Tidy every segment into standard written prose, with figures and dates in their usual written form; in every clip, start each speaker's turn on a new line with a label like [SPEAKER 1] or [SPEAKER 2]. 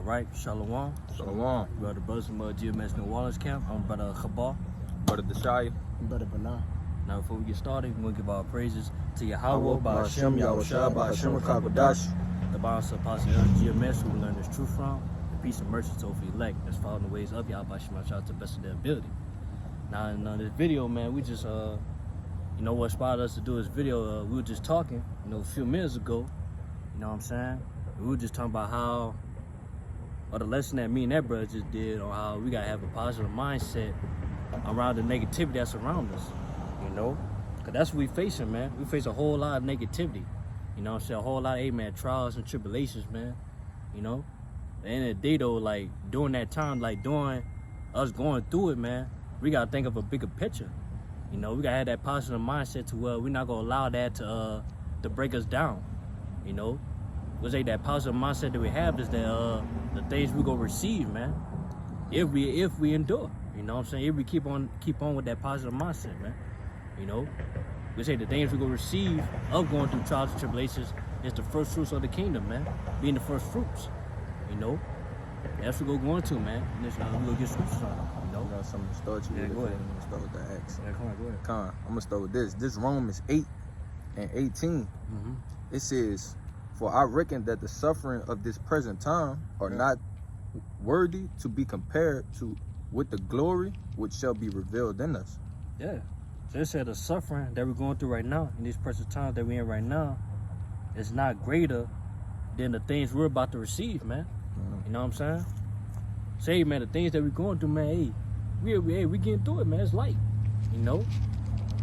[SPEAKER 1] right, Shalom.
[SPEAKER 2] Shalom.
[SPEAKER 1] Brother Brothers from GMS New Orleans camp. I'm Brother Khabar.
[SPEAKER 2] Brother Deshaya.
[SPEAKER 3] Brother Bernard.
[SPEAKER 1] Now, before we get started, we're going to give our praises to Yahweh,
[SPEAKER 2] Ba'ashem,
[SPEAKER 1] Ba'ashem,
[SPEAKER 2] Yahushua, Ba'ashem, Rakabadash.
[SPEAKER 1] the Bouncer Apostle GMS, who we learn this truth from. The peace and mercy to the elect that's following the ways of Yahweh, Ba'ashem, to the best of their ability. Now, in this video, man, we just, what inspired us to do this video, we were just talking, a few minutes ago, you know what I'm saying? We were just talking about how, or the lesson that me and that brother just did on how we gotta have a positive mindset around the negativity that's around us, Because that's what we facing, man. We face a whole lot of negativity, a whole lot of, trials and tribulations, man, At the end of the day, though, like, during that time, during us going through it, man, we gotta think of a bigger picture, we gotta have that positive mindset to where we're not gonna allow that to break us down, We'll say that positive mindset that we have is that the things we gonna receive, man. If we endure, If we keep on with that positive mindset, man, We say the things we gonna receive of going through trials and tribulations is the first fruits of the kingdom, man. Being the first fruits, That's what we're going to, man. And this, we gonna get scriptures on it,
[SPEAKER 2] You got something to start you with.
[SPEAKER 1] Go ahead.
[SPEAKER 2] I'm gonna start with the Acts.
[SPEAKER 1] Yeah, come on, go ahead.
[SPEAKER 2] I'm gonna start with this. This Romans 8 and 18. It says, "For I reckon that the suffering of this present time are not worthy to be compared to with the glory which shall be revealed in us."
[SPEAKER 1] Yeah. So it said the suffering that we're going through right now, in these present times that we're in right now, is not greater than the things we're about to receive, man. You know what I'm saying? Say, man, the things that we're going through, man, we getting through it, man. It's light.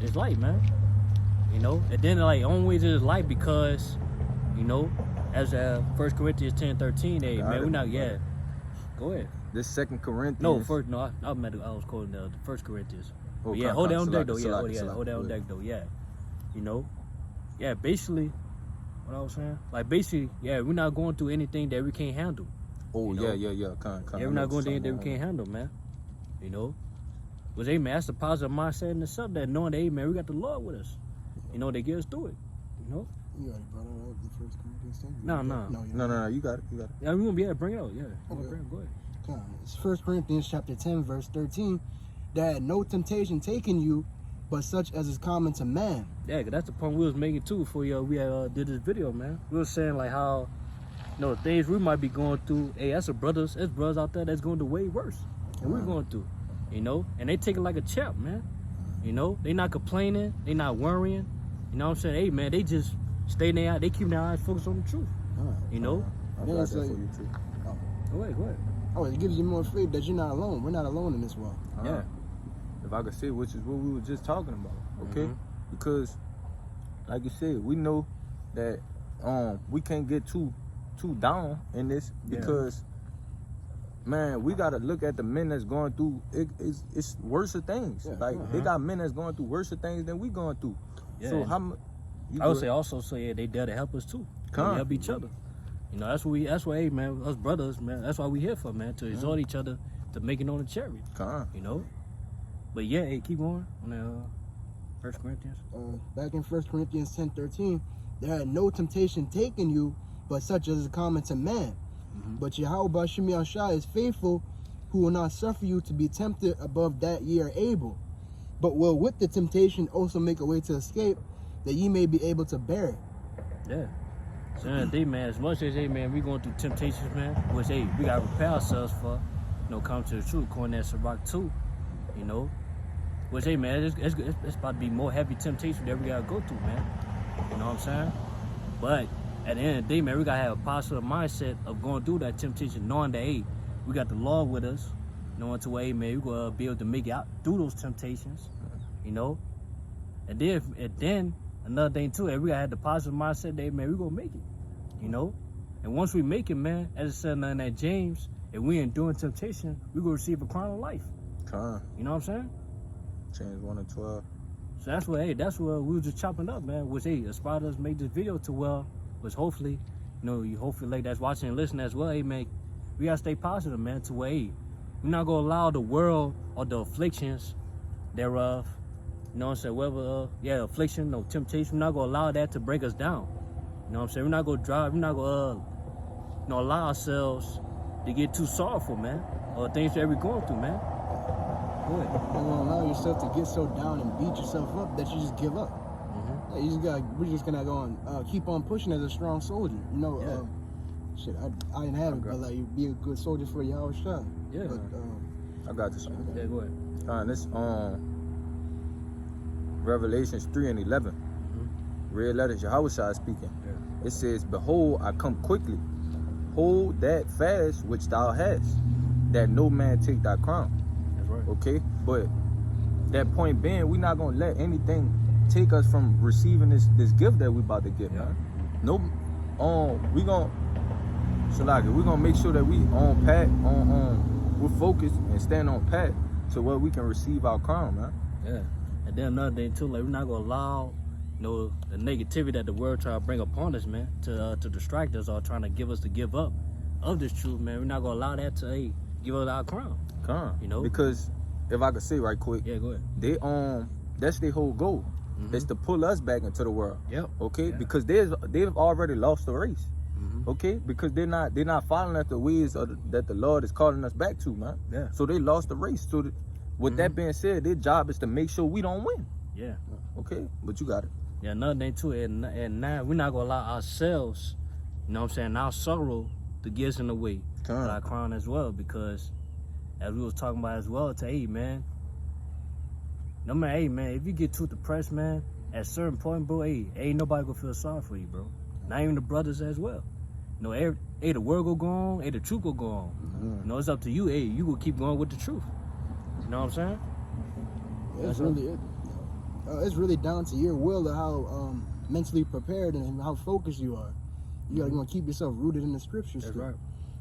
[SPEAKER 1] It's light, man. And then only way it's light because, as 1 Corinthians 10:13, hey, man, we're not Go ahead.
[SPEAKER 2] This 2 Corinthians.
[SPEAKER 1] No, I was quoting the 1 Corinthians.
[SPEAKER 2] Oh,
[SPEAKER 1] yeah, hold that on deck though. Hold that on
[SPEAKER 2] deck.
[SPEAKER 1] deck though. Yeah, Yeah, basically, what I was saying, we're not going through anything that we can't handle.
[SPEAKER 2] Oh, yeah.
[SPEAKER 1] Yeah, we're not going through anything that we can't handle, man. But hey, man, that's the positive mindset in itself. That knowing that, hey, man, we got the Lord with us. They get us through it.
[SPEAKER 3] You already brought it up, the First Corinthians 10.
[SPEAKER 2] No, you got it.
[SPEAKER 1] Yeah, we're gonna be able to bring it out. Yeah,
[SPEAKER 3] Okay.
[SPEAKER 1] Go ahead.
[SPEAKER 3] It's 1 Corinthians chapter 10, verse 13. That no temptation taken you, but such as is common to man.
[SPEAKER 1] Yeah, because that's the point we was making too before we did this video, man. We were saying how, the things we might be going through. Hey, that's brothers out there that's going through way worse than we're going through, And they take it like a champ, man. They not complaining, they not worrying. You know what I'm saying? Hey, man, they just stay there. They keep their eyes focused on the truth.
[SPEAKER 2] I got that for you too.
[SPEAKER 1] Go ahead.
[SPEAKER 3] Oh, it gives you more faith that you're not alone. We're not alone in this world.
[SPEAKER 1] Yeah.
[SPEAKER 2] If I could say, which is what we were just talking about, okay? Because, like you said, we know that we can't get too down in this because, man, we gotta look at the men that's going through. It's worse of things.
[SPEAKER 3] Yeah.
[SPEAKER 2] They got men that's going through worse of things than we going through.
[SPEAKER 1] Yeah.
[SPEAKER 2] So
[SPEAKER 1] I would say also, they there to help us too. We help each other. That's what, hey, man, us brothers, man, that's why we here for, man, to exhort each other to make it on the chariot. But yeah, hey, keep going on that 1 Corinthians.
[SPEAKER 3] Back in 1 Corinthians 10:13, there had no temptation taken you, but such as is common to man. But Yahweh Ba'ashem Yahushua is faithful, who will not suffer you to be tempted above that ye are able, but will with the temptation also make a way to escape, that ye may be able to bear it.
[SPEAKER 1] Yeah. So in the day, man, as much as, hey, man, we going through temptations, man, which, hey, we got to prepare ourselves for, come to the truth, according to Sirach 2, Which, hey, man, it's about to be more heavy temptation that we got to go through, man. You know what I'm saying? But at the end of the day, man, we got to have a positive mindset of going through that temptation, knowing that, hey, we got the Lord with us, knowing to where, hey, man, we're going to be able to make it out through those temptations, And then another thing, too, we got to have the positive mindset that, hey, man, we're going to make it, And once we make it, man, as it said in that James, if we enduring temptation, we're going to receive a crown of life. You know what I'm saying?
[SPEAKER 2] James 1 and 12.
[SPEAKER 1] So that's what we were just chopping up, man. Which, hey, inspired us to make this video to was hopefully, you hopefully like that's watching and listening as well, hey, man, we gotta stay positive, man, to where, hey, we're not gonna allow the world or the afflictions thereof, what I'm saying, whether, affliction, no temptation, we're not gonna allow that to break us down. You know what I'm saying? We're not gonna allow ourselves to get too sorrowful, man, or things that we're going through, man. Go ahead.
[SPEAKER 3] You don't allow yourself to get so down and beat yourself up that you just give up.
[SPEAKER 1] Mm-hmm.
[SPEAKER 3] Yeah, you just got. We're just gonna go on, keep on pushing as a strong soldier. You know, shit. I didn't have it, but like you be a good soldier for your shot.
[SPEAKER 1] Yeah.
[SPEAKER 3] But,
[SPEAKER 2] I got this one.
[SPEAKER 1] Yeah, go ahead.
[SPEAKER 2] This Revelations 3:11. Red letters, Yahushua speaking.
[SPEAKER 1] Yeah.
[SPEAKER 2] It says, "Behold, I come quickly. Hold that fast which thou hast, that no man take thy crown."
[SPEAKER 1] That's right.
[SPEAKER 2] Okay, but that point being, we're not gonna let anything take us from receiving this gift that we about to get, man. No, we gonna we're gonna make sure that we on pat, we're focused and stand on pat to where we can receive our crown, man.
[SPEAKER 1] Yeah. And then another thing too, like we're not gonna allow, you know, the negativity that the world try to bring upon us, man, to distract us or trying to give us to give up of this truth, man. We're not gonna allow that to give us our crown.
[SPEAKER 2] Come,
[SPEAKER 1] you know,
[SPEAKER 2] because if I could say right quick,
[SPEAKER 1] yeah, go ahead.
[SPEAKER 2] They that's their whole goal.
[SPEAKER 1] Mm-hmm.
[SPEAKER 2] It's to pull us back into the world.
[SPEAKER 1] Yep.
[SPEAKER 2] Okay,
[SPEAKER 1] Yeah.
[SPEAKER 2] because they've already lost the race.
[SPEAKER 1] Mm-hmm.
[SPEAKER 2] Okay, because they're not following at the ways that the Lord is calling us back to, man.
[SPEAKER 1] Yeah.
[SPEAKER 2] So they lost the race. So with that being said, their job is to make sure we don't win.
[SPEAKER 1] Yeah.
[SPEAKER 2] Okay, but you got it.
[SPEAKER 1] Yeah, another thing too, and now we're not gonna allow ourselves, you know what I'm saying, our sorrow to get us in the way of our crown as well, because as we was talking about as well, hey man, no man, hey man, if you get too depressed, man, at a certain point, bro, ain't nobody gonna feel sorry for you, bro. Not even the brothers as well. You know, the word go on, the truth go on.
[SPEAKER 2] Mm-hmm.
[SPEAKER 1] You know, it's up to you, you gonna keep going with the truth. You know what I'm saying?
[SPEAKER 3] Yeah, it's really down to your will to how mentally prepared and how focused you are. You gotta keep yourself rooted in the scriptures.
[SPEAKER 1] That's right.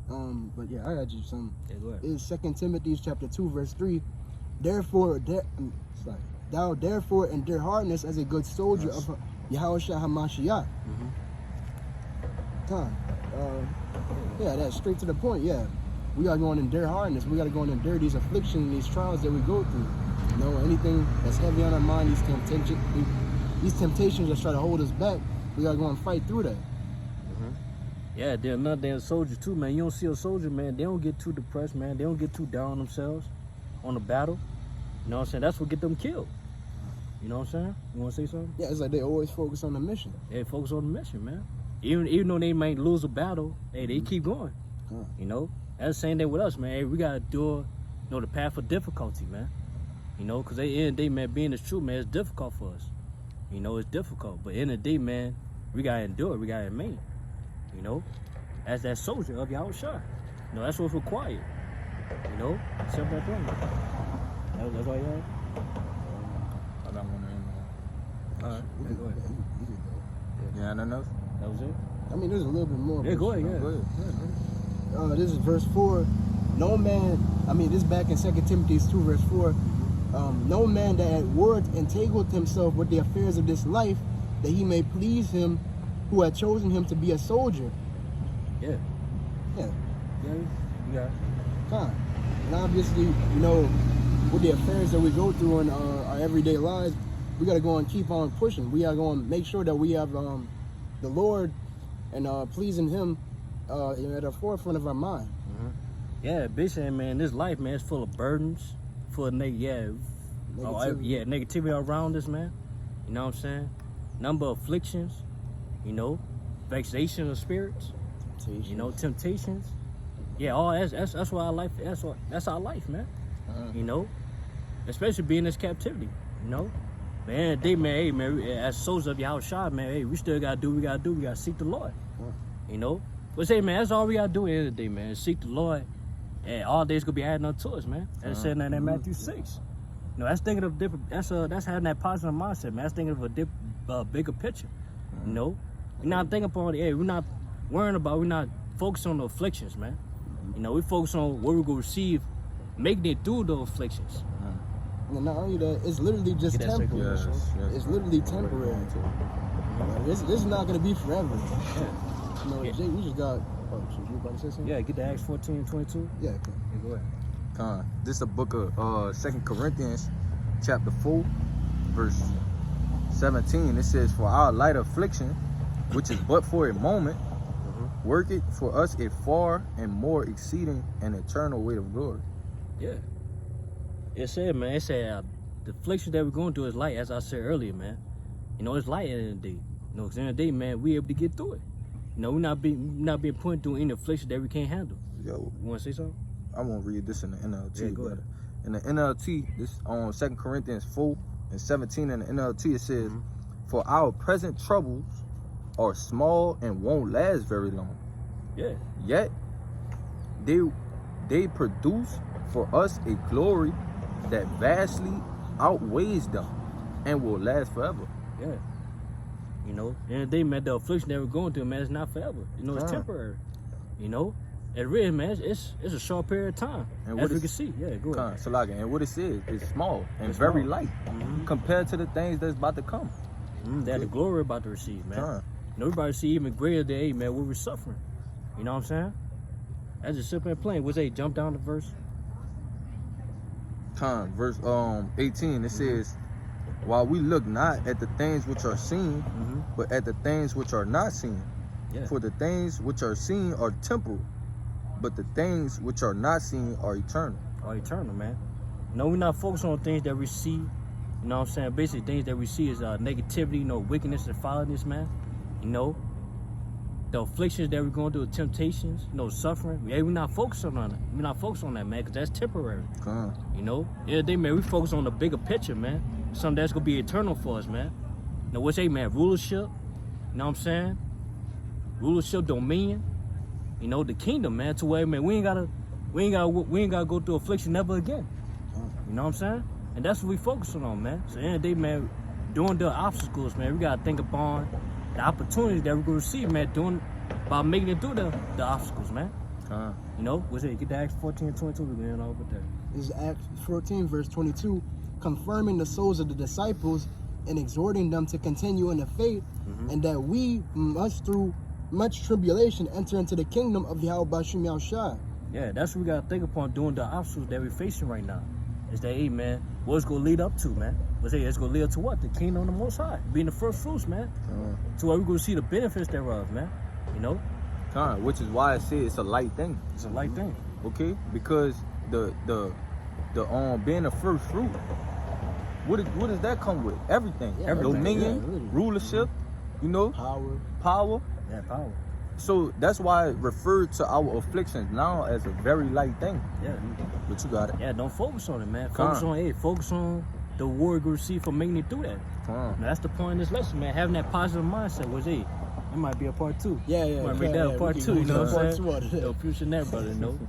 [SPEAKER 3] But yeah, I got you some.
[SPEAKER 1] Yeah, go ahead.
[SPEAKER 3] It's 2 Timothy chapter 2 verse 3. Thou therefore endure hardness as a good soldier of Yahushua HaMashiach. Yeah, that's straight to the point. Yeah, we gotta go and endure hardness. We gotta go and endure these afflictions, these trials that we go through. You know, anything that's heavy on our mind, these temptations that try to hold us back, we gotta go and fight through that.
[SPEAKER 1] Yeah, then another damn soldier too, man. You don't see a soldier, man, they don't get too depressed, man. They don't get too down on themselves on the battle. You know what I'm saying? That's what get them killed. You know what I'm saying? You want to say something?
[SPEAKER 3] Yeah, it's like they always focus on the mission.
[SPEAKER 1] They focus on the mission, man. Even though they might lose a battle, they keep going. You know? That's the same thing with us, man. Hey, we got to do, the path of difficulty, man. You know, because at the end of the day, man, being this true, man, it's difficult for us. You know, it's difficult. But at the end of the day, man, we got to endure it. We got to remain. You know, as that soldier of Yahushua. You know, that's what's required. You know, simple as that. That's all you have?
[SPEAKER 2] I got one in
[SPEAKER 1] All right. Yeah, go ahead.
[SPEAKER 2] Yeah, nothing else?
[SPEAKER 1] That was it?
[SPEAKER 3] I mean, there's a little bit more.
[SPEAKER 1] Yeah, go ahead, yeah.
[SPEAKER 2] Go ahead.
[SPEAKER 3] This is verse 4. No man, this is back in 2 Timothy 2 verse 4. No man that at words entangled himself with the affairs of this life, that he may please him who had chosen him to be a soldier.
[SPEAKER 1] Yeah.
[SPEAKER 3] Yeah.
[SPEAKER 1] Yeah, you got it.
[SPEAKER 3] And obviously, with the affairs that we go through in our everyday lives, we got to go and keep on pushing. We got to go and make sure that we have the Lord and pleasing Him at the forefront of our mind.
[SPEAKER 1] Yeah, basically, man, this life, man, is full of burdens, full of negativity around us, man. You know what I'm saying? Number of afflictions, vexation of spirits, temptations. Yeah, all that's why our life. That's our life, man. Especially being in this captivity. But at the end of the day, man, hey, man, as souls of Yahushua, man, hey, we still gotta do. We gotta seek the Lord. But say, man, that's all we gotta do at the end of the day, man. Is seek the Lord, and all days gonna be added unto us, man. That's said in Matthew 6. That's thinking of different. That's having that positive mindset, man. That's thinking of a bigger picture. We're not thinking upon it. Hey, we're not worrying about. We're not focused on the afflictions, man. We focus on what we're gonna receive, making it through the afflictions.
[SPEAKER 3] And not only that, it's literally just temporary.
[SPEAKER 2] Yes.
[SPEAKER 3] It's literally temporary. This is not gonna be forever. Jay, we just got. Oh, so you about to say something?
[SPEAKER 1] Yeah, get the Acts 14:22.
[SPEAKER 3] Yeah. Okay.
[SPEAKER 1] Yeah, go ahead.
[SPEAKER 2] This is the book of 2 Corinthians, chapter 4, verse 17. It says, "For our light affliction, which is but for a moment, Work it for us a far and more exceeding and eternal weight of glory.
[SPEAKER 1] Yeah. It said, man, it said the affliction that we're going through is light, as I said earlier, man. You know, it's light in the day. You know, 'cause in the day, man, we able to get through it. You know, we're not being put through any affliction that we can't handle.
[SPEAKER 2] Yo,
[SPEAKER 1] You want to say something?
[SPEAKER 2] I won't read this in the NLT.
[SPEAKER 1] Yeah, go
[SPEAKER 2] but
[SPEAKER 1] ahead.
[SPEAKER 2] in the NLT, this on 2 Corinthians 4:17 in the NLT, it says, "For our present troubles are small and won't last very long.
[SPEAKER 1] Yeah.
[SPEAKER 2] Yet they produce for us a glory that vastly outweighs them and will last forever."
[SPEAKER 1] Yeah. You know, in the day, man, the affliction that we're going through, man, it's not forever. You know, it's
[SPEAKER 2] Huh.
[SPEAKER 1] temporary. You know, it really, man, it's a short period of time.
[SPEAKER 2] And
[SPEAKER 1] As
[SPEAKER 2] what
[SPEAKER 1] we
[SPEAKER 2] is-
[SPEAKER 1] can see. Yeah, go ahead.
[SPEAKER 2] Salaga, and what it says is small and
[SPEAKER 1] It's
[SPEAKER 2] very
[SPEAKER 1] small.
[SPEAKER 2] light
[SPEAKER 1] Mhm.
[SPEAKER 2] compared to the things that's about to come.
[SPEAKER 1] That the glory we're about to receive, man.
[SPEAKER 2] Huh.
[SPEAKER 1] You know, everybody see even greater than, hey, man, what we're suffering. You know what I'm saying? That's just simple and plain. What's they jump down the verse?
[SPEAKER 2] Verse 18, it says, "While we look not at the things which are seen, but at the things which are not seen.
[SPEAKER 1] Yeah.
[SPEAKER 2] For the things which are seen are temporal, but the things which are not seen are eternal."
[SPEAKER 1] Or eternal, man. No, we're not focused on things that we see. You know what I'm saying? Basically, things that we see is negativity, you know, wickedness and foulness, man. You know, the afflictions that we're going through, temptations, you know, suffering. Yeah, we're not focusing on it. We're not focused on that, man, because that's temporary.
[SPEAKER 2] Huh.
[SPEAKER 1] You know, yeah, they man, we focus on the bigger picture, man. Something that's gonna be eternal for us, man. Now, what's that, man? Rulership. You know what I'm saying? Rulership, dominion. You know, the kingdom, man. To where, man, we ain't gotta go through affliction never again. You know what I'm saying? And that's what we focusing on, man. So, in the day, man, during the obstacles, man, we gotta think upon the opportunities that we're gonna receive, man, by making it through the obstacles, man.
[SPEAKER 2] Huh.
[SPEAKER 1] You know, what's it? Get to Acts 14 and 22. We're going over there.
[SPEAKER 3] This is Acts 14, verse 22, confirming the souls of the disciples and exhorting them to continue in the faith, and that we must, through much tribulation, enter into the kingdom of Yahweh Bashim Yahushua.
[SPEAKER 1] Yeah, that's what we gotta think upon doing the obstacles that we're facing right now. Is that, hey, man, what's gonna lead up to, man? What's it? It's gonna lead up to what? The kingdom of the Most High, being the first fruits, man. To where we're gonna see the benefits thereof, man. You know,
[SPEAKER 2] Which is why I say it's a light thing.
[SPEAKER 1] it's a light thing.
[SPEAKER 2] Okay? Because the being the first fruit, what does that come with? Everything.
[SPEAKER 3] Yeah, everything.
[SPEAKER 2] Dominion,
[SPEAKER 3] Yeah, really.
[SPEAKER 2] rulership, you know, power.
[SPEAKER 1] Yeah, power.
[SPEAKER 2] So that's why I referred to our afflictions now as a very light thing.
[SPEAKER 1] Yeah,
[SPEAKER 2] But you got it.
[SPEAKER 1] yeah. Don't focus on it, man.
[SPEAKER 2] Come
[SPEAKER 1] Focus on the reward you receive for making it through that.
[SPEAKER 2] Come
[SPEAKER 1] Now, that's the point of this lesson, man. Having that positive mindset was it. It might be a part two.
[SPEAKER 3] Yeah.
[SPEAKER 1] Might make that a part
[SPEAKER 3] we
[SPEAKER 1] two.
[SPEAKER 3] can
[SPEAKER 1] You
[SPEAKER 3] go
[SPEAKER 1] know
[SPEAKER 3] to
[SPEAKER 1] what I'm
[SPEAKER 3] part
[SPEAKER 1] saying?
[SPEAKER 3] two out of that.
[SPEAKER 1] No future in that, brother. No.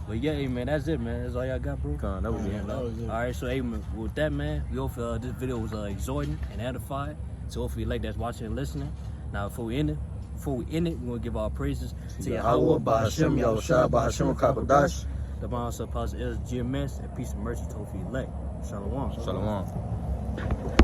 [SPEAKER 1] But yeah, hey, man, that's it, man. That's all y'all got, bro.
[SPEAKER 2] Come that was
[SPEAKER 3] Yeah,
[SPEAKER 2] it.
[SPEAKER 3] that was it.
[SPEAKER 1] All right, so hey, man, with that, man, we hope this video was exhorting and edifying. So hopefully you like that's watching and listening. Now, before we end it, we're gonna give our praises to Yahweh,
[SPEAKER 2] Bahashem, Yahushua, Bahashem, Kabadash.
[SPEAKER 1] the Master Apostle is GMS, and peace and mercy to hopefully elect. Shalom.
[SPEAKER 2] Shalom.